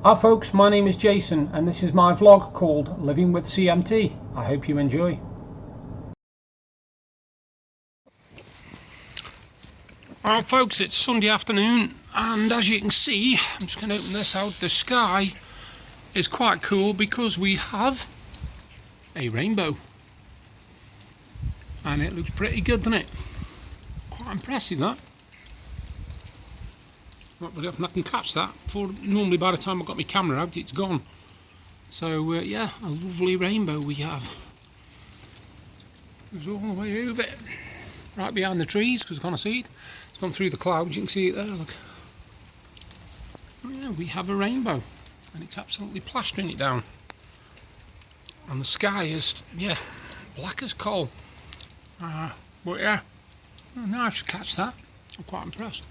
Hi folks, my name is Jason and this is my vlog called Living with CMT. I hope you enjoy. Alright folks, it's Sunday afternoon and as you can see, I'm just going to open this out, the sky is quite cool because we have a rainbow. And it looks pretty good, doesn't it? Quite impressive that. Not very often I can catch that. Normally by the time I've got my camera out it's gone. So yeah, a lovely rainbow we have. It goes all the way over, right behind the trees because I can't see it. It's gone through the clouds, you can see it there, look. Yeah, we have a rainbow and it's absolutely plastering it down. And the sky is, yeah, black as coal. But yeah, nice to catch that. I'm quite impressed.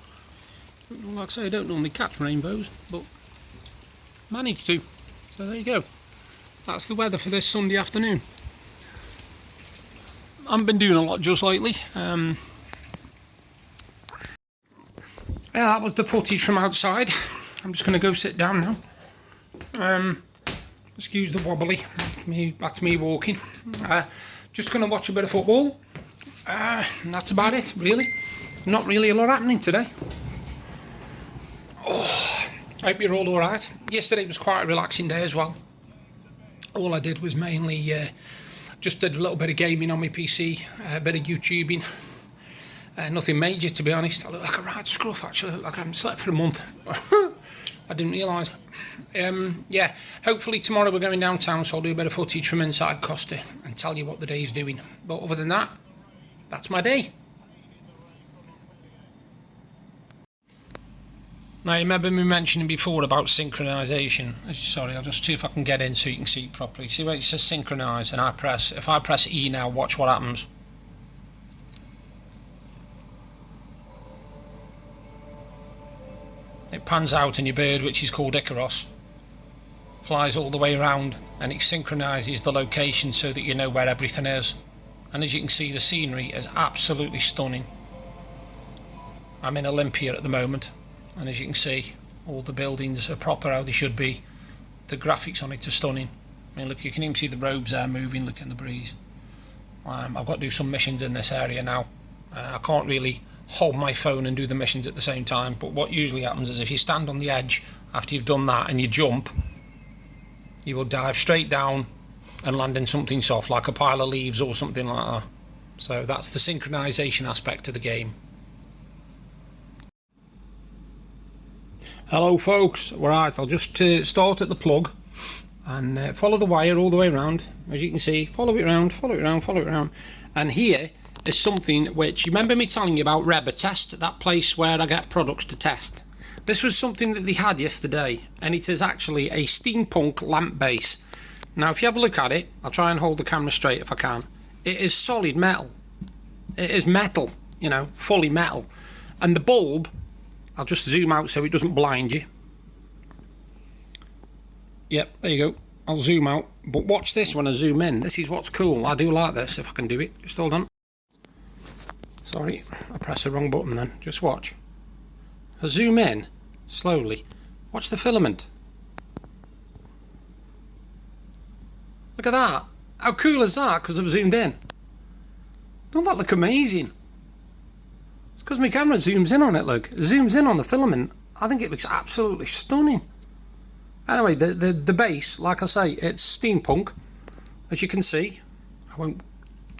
Like I say, I don't normally catch rainbows, but managed to. So there you go. That's the weather for this Sunday afternoon. I haven't been doing a lot just lately. Yeah, that was the footage from outside. I'm just going to go sit down now. Excuse the wobbly. That's me walking. Just going to watch a bit of football. And that's about it, really. Not really a lot happening today. Oh, I hope you're all alright. Yesterday was quite a relaxing day as well. All I did was mainly just did a little bit of gaming on my PC, a bit of YouTubing. Nothing major, to be honest. I look like a right scruff, actually. I look like I haven't slept for a month. I didn't realise. Yeah, hopefully tomorrow we're going downtown, so I'll do a bit of footage from inside Costa and tell you what the day's doing. But other than that, that's my day. Now, you remember me mentioning before about synchronisation. Sorry, I'll just see if I can get in so you can see it properly. See where it says synchronise and if I press E now, watch what happens. It pans out and your bird, which is called Icarus, flies all the way around and it synchronises the location so that you know where everything is. And as you can see, the scenery is absolutely stunning. I'm in Olympia at the moment, and as you can see, all the buildings are proper how they should be. The graphics on it are stunning. I mean, look, you can even see the roads there moving, look in the breeze. I've got to do some missions in this area now. I can't really hold my phone and do the missions at the same time, but what usually happens is if you stand on the edge after you've done that and you jump, you will dive straight down and land in something soft like a pile of leaves or something like that. So that's the synchronization aspect of the game. Hello folks, right, I'll just start at the plug and follow the wire all the way around. As you can see, follow it around, follow it around, follow it around. And here is something which, you remember me telling you about Rebatest, that place where I get products to test. This was something that they had yesterday, and it is actually a steampunk lamp base. Now if you have a look at it, I'll try and hold the camera straight if I can. It is solid metal. It is metal, you know, fully metal. And the bulb, I'll just zoom out so it doesn't blind you. Yep, there you go. I'll zoom out. But watch this when I zoom in. This is what's cool. I do like this, if I can do it. Just hold on. Sorry, I pressed the wrong button then. Just watch. I zoom in slowly. Watch the filament. Look at that. How cool is that? Because I've zoomed in. Doesn't that look amazing? It's because my camera zooms in on it, look. It zooms in on the filament. I think it looks absolutely stunning. Anyway, the base, like I say, it's steampunk. As you can see, I won't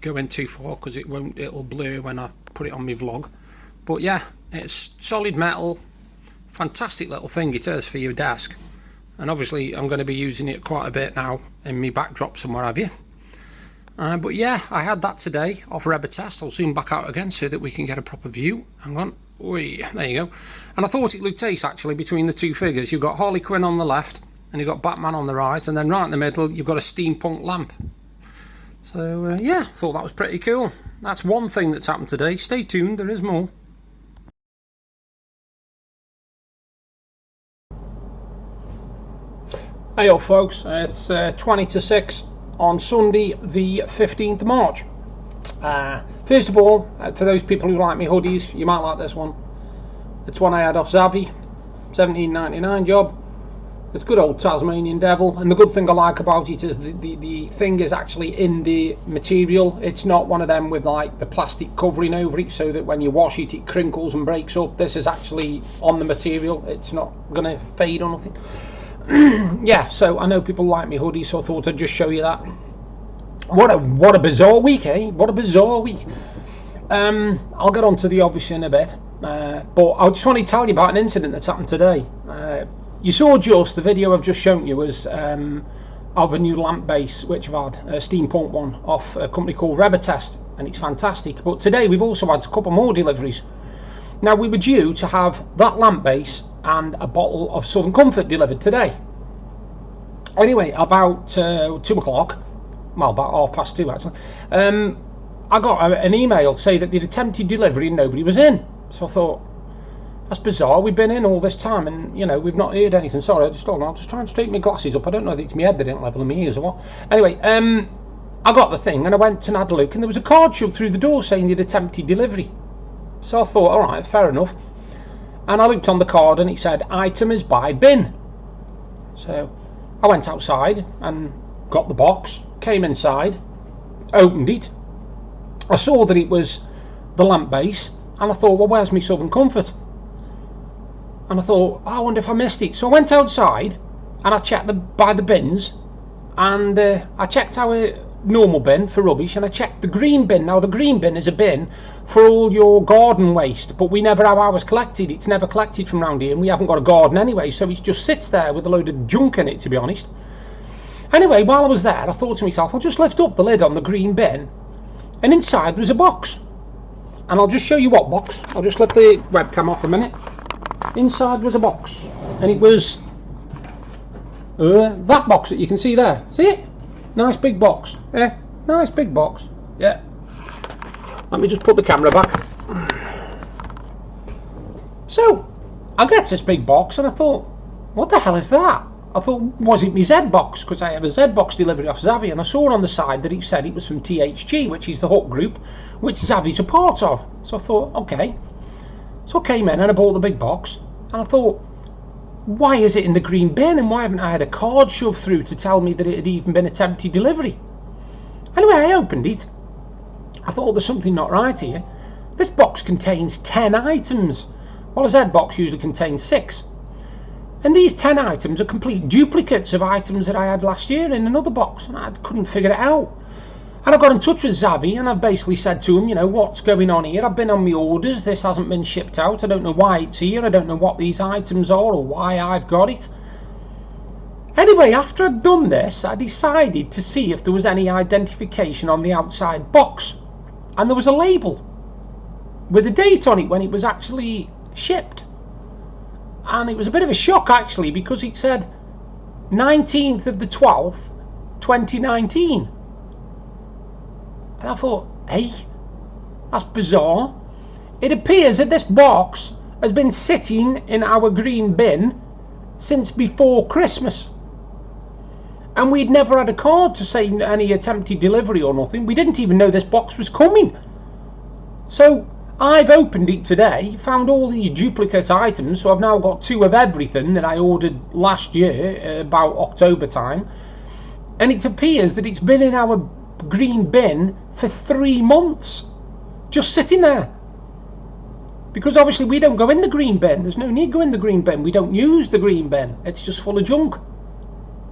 go in too far because it'll blur when I put it on my vlog. But yeah, it's solid metal. Fantastic little thing it is for your desk. And obviously I'm going to be using it quite a bit now in my backdrops and what have you. But yeah, I had that today off Rebatest. I'll zoom back out again so that we can get a proper view. Hang on. Whee, there you go. And I thought it looked ace actually between the two figures. You've got Harley Quinn on the left and you've got Batman on the right, and then right in the middle you've got a steampunk lamp. So yeah, thought that was pretty cool. That's one thing that's happened today. Stay tuned, there is more. Hey up folks, it's 20 to 6 on Sunday the 15th March. First of all, for those people who like me hoodies, you might like this one. It's one I had off Zavvi, £17.99 job. It's good old Tasmanian devil, and the good thing I like about it is the thing is actually in the material. It's not one of them with like the plastic covering over it so that when you wash it it crinkles and breaks up. This is actually on the material. It's not going to fade or nothing. Yeah, so I know people like me hoodie, so I thought I'd just show you that. What a bizarre week, eh? What a bizarre week. I'll get on to the obvious in a bit, but I just want to tell you about an incident that's happened today. You saw just the video I've just shown you was of a new lamp base which I've had, a steampunk one off a company called Test, and it's fantastic. But today we've also had a couple more deliveries. Now we were due to have that lamp base and a bottle of Southern Comfort delivered today. Anyway, about 2 o'clock, well, about 2:30 actually, I got an email saying that they'd attempted delivery and nobody was in. So I thought, that's bizarre. We've been in all this time and, you know, we've not heard anything. Sorry, I'll just try and straighten my glasses up. I don't know if it's my head that didn't level in my ears or what. Anyway, I got the thing and I went and had a look, and there was a card shoved through the door saying they'd attempted delivery. So I thought, all right, fair enough. And I looked on the card and it said, item is by bin. So I went outside and got the box, came inside, opened it. I saw that it was the lamp base, and I thought, well, where's my Southern Comfort? And I thought, oh, I wonder if I missed it. So I went outside and I checked by the bins, and I checked our normal bin for rubbish, and I checked the green bin. Now the green bin is a bin for all your garden waste, but we never have ours collected. It's never collected from round here, and we haven't got a garden anyway, so it just sits there with a load of junk in it, to be honest. Anyway, while I was there, I thought to myself, I'll just lift up the lid on the green bin, and inside was a box. And I'll just show you what box. I'll just let the webcam off a minute. Inside was a box, and it was that box that you can see there. See it? Nice big box. Yeah, nice big box. Yeah. Let me just put the camera back. So I get this big box, and I thought, what the hell is that? I thought, was it my Z box? Because I have a Z box delivery off Zavvi, and I saw on the side that it said it was from THG, which is the Hook Group, which Zavvi's a part of. So I thought, okay. So I came in and I bought the big box, and I thought, why is it in the green bin, and why haven't I had a card shoved through to tell me that it had even been attempted delivery? Anyway, I opened it. I thought, there's something not right here. This box contains 10 items, while a Z box usually contains 6. And these 10 items are complete duplicates of items that I had last year in another box, and I couldn't figure it out. And I got in touch with Zavvi, and I've basically said to him, you know, what's going on here? I've been on my orders, this hasn't been shipped out, I don't know why it's here, I don't know what these items are or why I've got it. Anyway, after I'd done this, I decided to see if there was any identification on the outside box. And there was a label with a date on it when it was actually shipped. And it was a bit of a shock actually, because it said 19th of the 12th 2019, and I thought, hey, that's bizarre. It appears that this box has been sitting in our green bin since before Christmas, and we'd never had a card to say any attempted delivery or nothing. We didn't even know this box was coming. So I've opened it today, found all these duplicate items, so I've now got 2 of everything that I ordered last year, about October time, and it appears that it's been in our green bin for 3 months, just sitting there. Because obviously we don't go in the green bin, there's no need to go in the green bin, we don't use the green bin, it's just full of junk.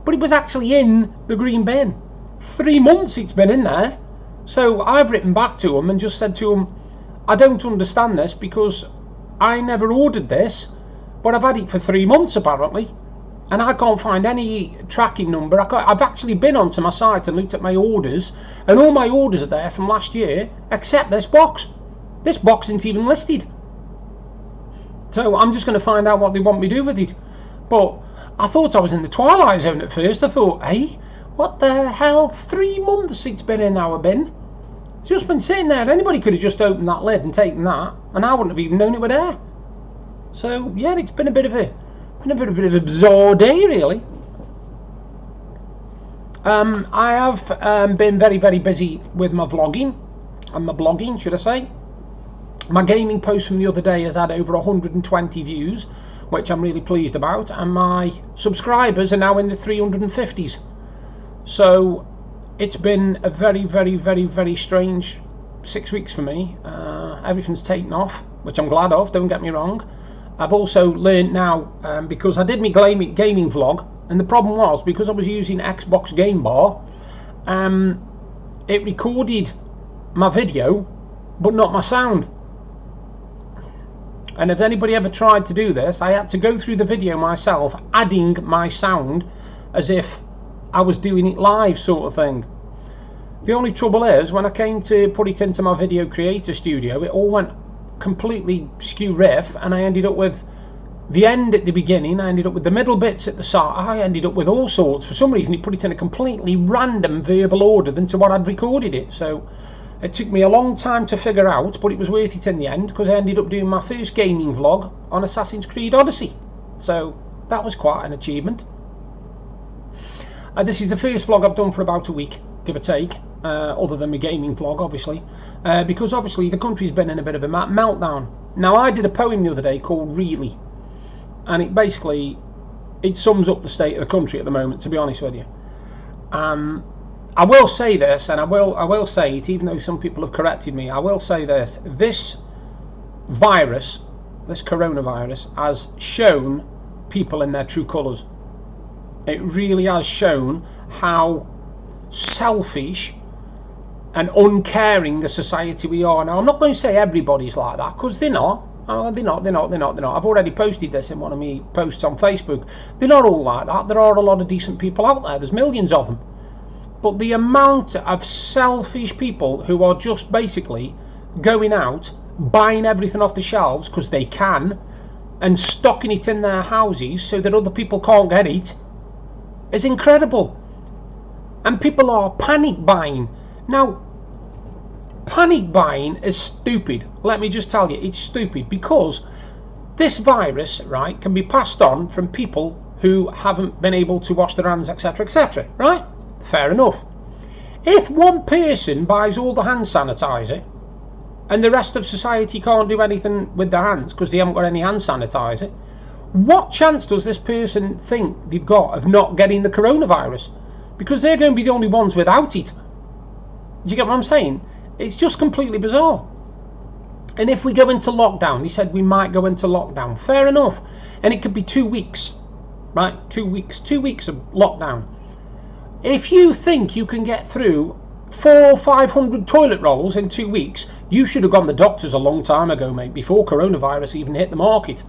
But it was actually in the green bin. 3 months it's been in there. So I've written back to them and just said to them, I don't understand this, because I never ordered this, but I've had it for 3 months apparently, and I can't find any tracking number. I've actually been onto my site and looked at my orders, and all my orders are there from last year except this box. This box isn't even listed. So I'm just going to find out what they want me to do with it. But I thought I was in the twilight zone at first. I thought, hey, what the hell, 3 months it's been in our bin. It's just been sitting there. Anybody could have just opened that lid and taken that, and I wouldn't have even known it were there. So yeah, it's been a bit of a bizarre day, really. I have been very, very busy with my vlogging, and my blogging, should I say. My gaming post from the other day has had over 120 views, which I'm really pleased about, and my subscribers are now in the 350s. So it's been a very, very, very, very strange 6 weeks for me. Everything's taken off, which I'm glad of, don't get me wrong. I've also learned now, because I did my gaming vlog, and the problem was, because I was using Xbox Game Bar, it recorded my video but not my sound. And if anybody ever tried to do this, I had to go through the video myself, adding my sound as if I was doing it live, sort of thing. The only trouble is, when I came to put it into my Video Creator Studio, it all went completely skew riff, and I ended up with the end at the beginning, I ended up with the middle bits at the start, I ended up with all sorts. For some reason it put it in a completely random verbal order than to what I'd recorded it. So it took me a long time to figure out, but it was worth it in the end, because I ended up doing my first gaming vlog on Assassin's Creed Odyssey. So that was quite an achievement. This is the first vlog I've done for about a week, give or take, other than my gaming vlog, obviously, because obviously the country's been in a bit of a meltdown. Now, I did a poem the other day called Really, and it basically, it sums up the state of the country at the moment, to be honest with you. I will say this, and I will say it, even though some people have corrected me, I will say this: this virus, this coronavirus, has shown people in their true colours. It really has shown how selfish and uncaring a society we are. Now, I'm not going to say everybody's like that, because they're not. They're not. I've already posted this in one of my posts on Facebook. They're not all like that. There are a lot of decent people out there. There's millions of them. But the amount of selfish people who are just basically going out, buying everything off the shelves because they can, and stocking it in their houses so that other people can't get it, is incredible. And people are panic buying. Now, panic buying is stupid. Let me just tell you, it's stupid, because this virus, right, can be passed on from people who haven't been able to wash their hands, etc., etc., right? Fair enough. If one person buys all the hand sanitizer and the rest of society can't do anything with their hands because they haven't got any hand sanitizer, what chance does this person think they've got of not getting the coronavirus? Because they're going to be the only ones without it. Do you get what I'm saying? It's just completely bizarre. And if we go into lockdown, they said we might go into lockdown, fair enough, and it could be 2 weeks, right? 2 weeks of lockdown. If you think you can get through 400 or 500 toilet rolls in 2 weeks, you should have gone to the doctors a long time ago, mate, before coronavirus even hit the market.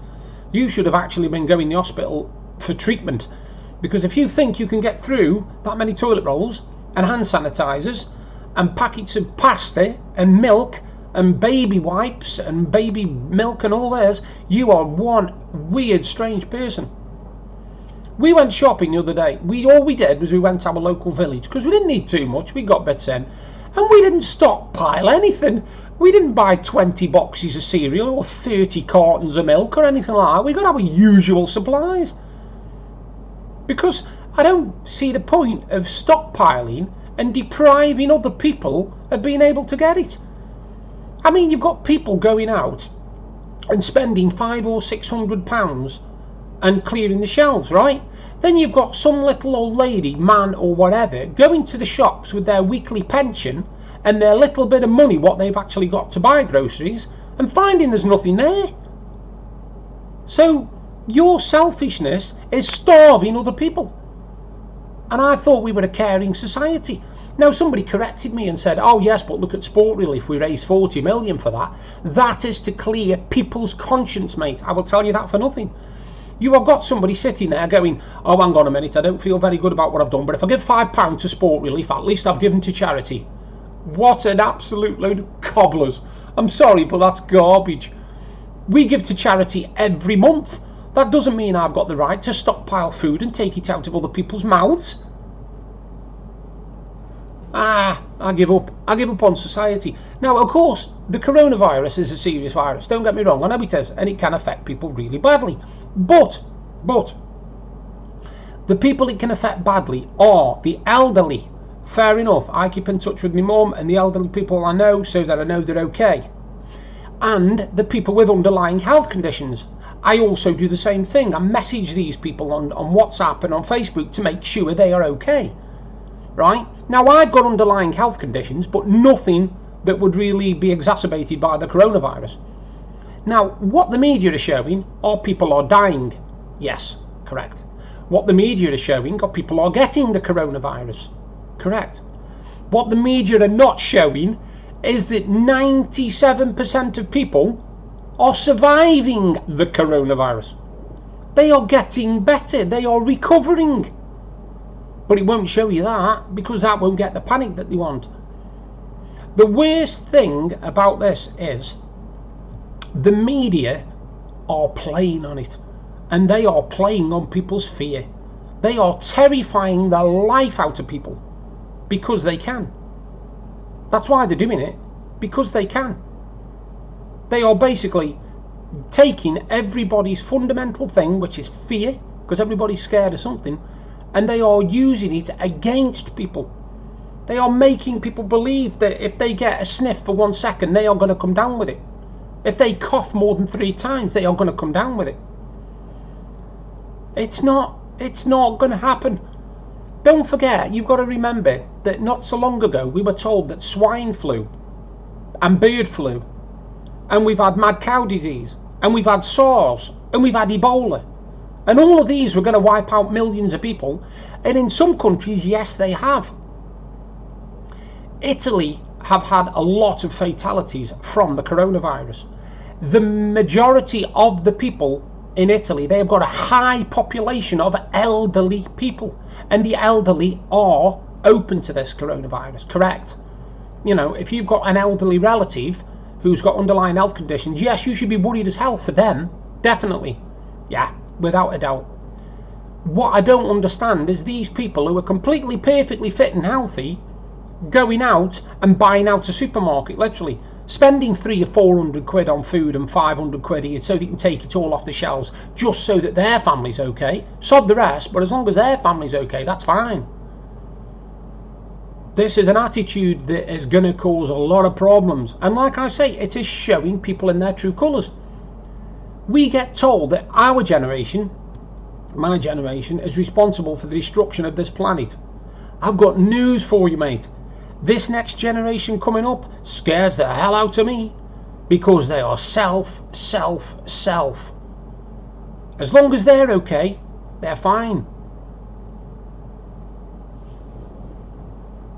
You should have actually been going to the hospital for treatment, because if you think you can get through that many toilet rolls and hand sanitizers and packets of pasta and milk and baby wipes and baby milk and all this, you are one weird, strange person. We went shopping the other day. All we did was we went to our local village because we didn't need too much. We got bits in, and we didn't stockpile anything. We didn't buy 20 boxes of cereal or 30 cartons of milk or anything like that. We got our usual supplies, because I don't see the point of stockpiling and depriving other people of being able to get it. I mean, you've got people going out and spending £500 or £600 and clearing the shelves, right? Then you've got some little old lady, man or whatever, going to the shops with their weekly pension and their little bit of money, what they've actually got to buy groceries, and finding there's nothing there. So your selfishness is starving other people. And I thought we were a caring society. Now, somebody corrected me and said, oh yes, but look at Sport Relief, we raised 40 million for that. That is to clear people's conscience, mate. I will tell you that for nothing. You have got somebody sitting there going, oh, hang on a minute, I don't feel very good about what I've done, but if I give £5 to Sport Relief, at least I've given to charity. What an absolute load of cobblers. I'm sorry, but that's garbage. We give to charity every month. That doesn't mean I've got the right to stockpile food and take it out of other people's mouths. I give up. I give up on society. Now, of course, the coronavirus is a serious virus. Don't get me wrong, I know it is, and it can affect people really badly. But the people it can affect badly are the elderly. Fair enough. I keep in touch with my mum and the elderly people I know, so that I know they're okay. And the people with underlying health conditions. I also do the same thing. I message these people on WhatsApp and on Facebook to make sure they are okay. Right? Now, I've got underlying health conditions, but nothing that would really be exacerbated by the coronavirus. Now, what the media are showing are people are dying. Yes, correct. What the media is showing are people are getting the coronavirus. Correct. What the media are not showing is that 97% of people are surviving the coronavirus. They are getting better. They are recovering. But it won't show you that, because that won't get the panic that they want. The worst thing about this is the media are playing on it, and they are playing on people's fear. They are terrifying the life out of people because they can. That's why they're doing it, because they can. They are basically taking everybody's fundamental thing, which is fear, because everybody's scared of something, and they are using it against people. They are making people believe that if they get a sniff for 1 second, they are going to come down with it. If they cough more than 3 times, they are going to come down with it. It's not going to happen. Don't forget, you've got to remember that not so long ago we were told that swine flu and bird flu, and we've had mad cow disease, and we've had SARS, and we've had Ebola, and all of these were going to wipe out millions of people. And in some countries, yes, they have. Italy have had a lot of fatalities from the coronavirus. The majority of the people in Italy, they have got a high population of elderly people, and the elderly are open to this coronavirus. Correct. You know, if you've got an elderly relative who's got underlying health conditions, yes, you should be worried as hell for them. Definitely. Yeah, without a doubt. What I don't understand is these people who are completely perfectly fit and healthy going out and buying out a supermarket, literally spending 300 or 400 quid on food and 500 quid each so they can take it all off the shelves just so that their family's okay. Sod the rest, but as long as their family's okay, that's fine. This is an attitude that is going to cause a lot of problems, and like I say, it is showing people in their true colours. We get told that our generation, my generation, is responsible for the destruction of this planet. I've got news for you, mate. This next generation coming up scares the hell out of me, because they are self. As long as they're okay, they're fine.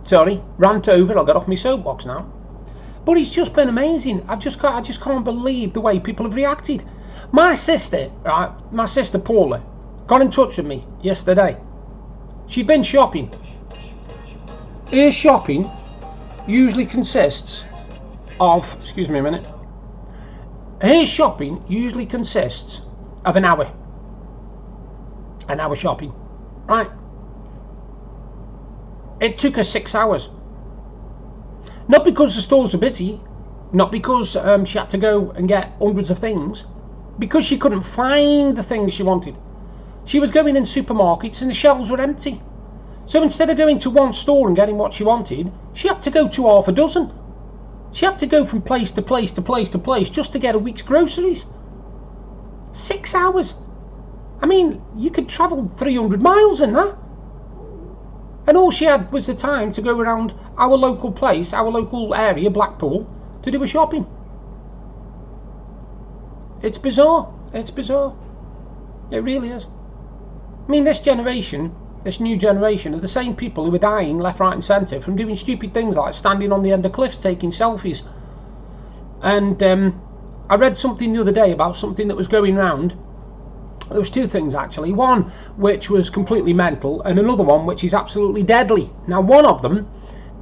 Sorry, rant over, I'll get off my soapbox now. But it's just been amazing. I just can't believe the way people have reacted. My sister Paula, got in touch with me yesterday. She'd been shopping. Her shopping usually consists of, excuse me a minute, her shopping usually consists of an hour shopping, right? It took her 6 hours. Not because the stores were busy, not because she had to go and get hundreds of things, because she couldn't find the things she wanted. She was going in supermarkets and the shelves were empty. So instead of going to one store and getting what she wanted, she had to go to half a dozen. She had to go from place to place to place to place just to get a week's groceries. 6 hours. I mean, you could travel 300 miles in that. And all she had was the time to go around our local place, our local area, Blackpool, to do her shopping. It's bizarre. It's bizarre. It really is. I mean, this new generation are the same people who are dying left, right and centre from doing stupid things like standing on the end of cliffs taking selfies. And I read something the other day about something that was going round. There was 2 things actually. One which was completely mental, and another one which is absolutely deadly. Now, one of them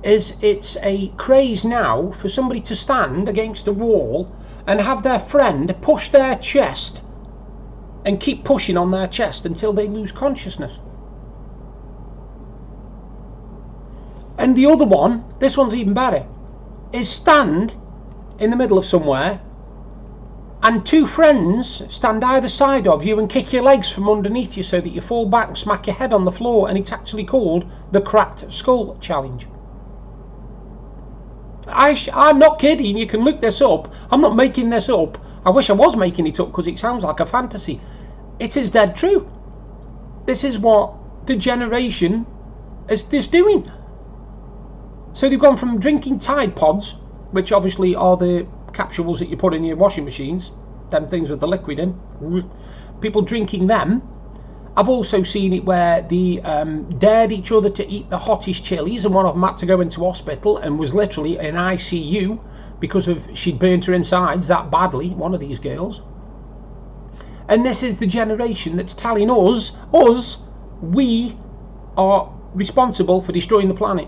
is it's a craze now for somebody to stand against a wall and have their friend push their chest and keep pushing on their chest until they lose consciousness. And the other one, this one's even better, is stand in the middle of somewhere and 2 friends stand either side of you and kick your legs from underneath you so that you fall back and smack your head on the floor, and it's actually called the Cracked Skull Challenge. I'm not kidding, you can look this up. I'm not making this up. I wish I was making it up because it sounds like a fantasy. It is dead true. This is what the generation is doing. So they've gone from drinking Tide Pods, which obviously are the capsules that you put in your washing machines, them things with the liquid in, people drinking them. I've also seen it where they dared each other to eat the hottest chilies, and one of them had to go into hospital and was literally in ICU because of she'd burnt her insides that badly, one of these girls. And this is the generation that's telling us we are responsible for destroying the planet.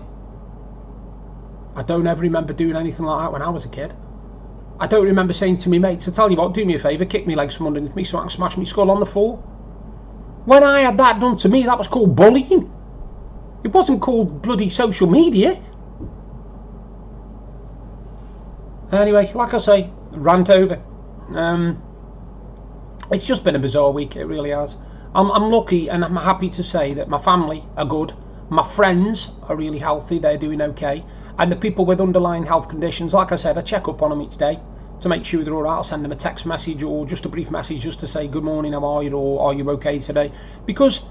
I don't ever remember doing anything like that when I was a kid. I don't remember saying to me mates, I tell you what, do me a favour, kick me legs from underneath me so I can smash me skull on the floor. When I had that done to me, that was called bullying. It wasn't called bloody social media. Anyway, like I say, rant over. It's just been a bizarre week, it really has. I'm lucky and I'm happy to say that my family are good. My friends are really healthy, they're doing okay. And the people with underlying health conditions, like I said, I check up on them each day to make sure they're all right. I'll send them a text message or just a brief message just to say good morning, how are you, or are you okay today? Because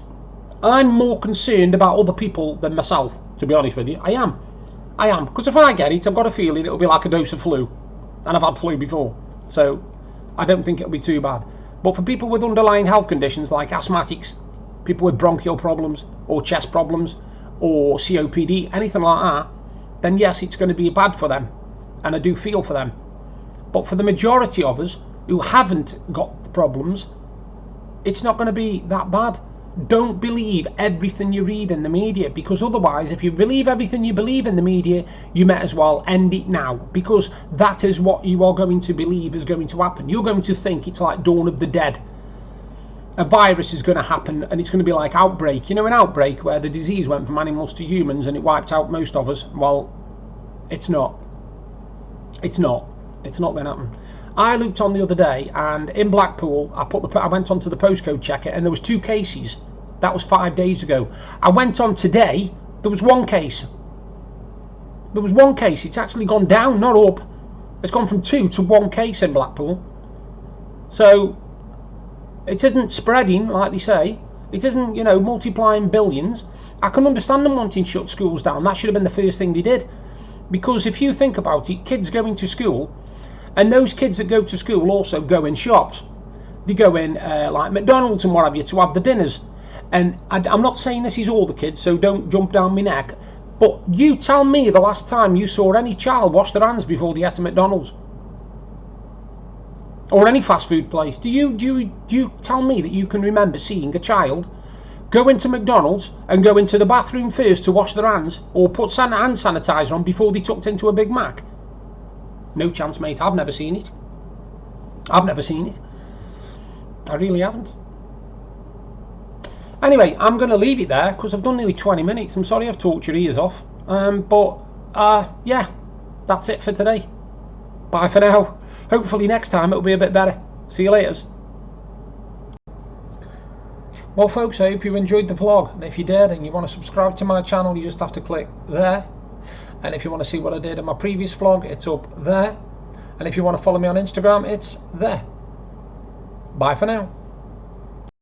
I'm more concerned about other people than myself, to be honest with you. I am. Because if I get it, I've got a feeling it'll be like a dose of flu. And I've had flu before. So I don't think it'll be too bad. But for people with underlying health conditions like asthmatics, people with bronchial problems or chest problems or COPD, anything like that, then yes, it's going to be bad for them, and I do feel for them. But for the majority of us who haven't got the problems, it's not going to be that bad. Don't believe everything you read in the media, because otherwise, if you believe everything you believe in the media, you might as well end it now, because that is what you are going to believe is going to happen. You're going to think it's like Dawn of the Dead. A virus is going to happen and it's going to be like outbreak. You know, an outbreak where the disease went from animals to humans and it wiped out most of us. Well, it's not. It's not going to happen. I looked on the other day and in Blackpool, I went onto the postcode checker and there was 2 cases. That was 5 days ago. I went on today, there was 1 case. There was 1 case. It's actually gone down, not up. It's gone from 2 to 1 case in Blackpool. So it isn't spreading, like they say. It isn't, you know, multiplying billions. I can understand them wanting to shut schools down. That should have been the first thing they did. Because if you think about it, kids going to school, and those kids that go to school also go in shops. They go in like McDonald's and what have you to have the dinners. And I'm not saying this is all the kids, so don't jump down my neck. But you tell me the last time you saw any child wash their hands before they ate at McDonald's. Or any fast food place. Do you tell me that you can remember seeing a child go into McDonald's and go into the bathroom first to wash their hands or put hand sanitizer on before they tucked into a Big Mac? No chance, mate. I've never seen it. I really haven't. Anyway, I'm going to leave it there because I've done nearly 20 minutes. I'm sorry I've talked your ears off. Yeah, that's it for today. Bye for now. Hopefully next time it'll be a bit better. See you later. Well folks, I hope you enjoyed the vlog, and if you did and you want to subscribe to my channel, you just have to click there. And if you want to see what I did in my previous vlog, it's up there. And if you want to follow me on Instagram, it's there. Bye for now.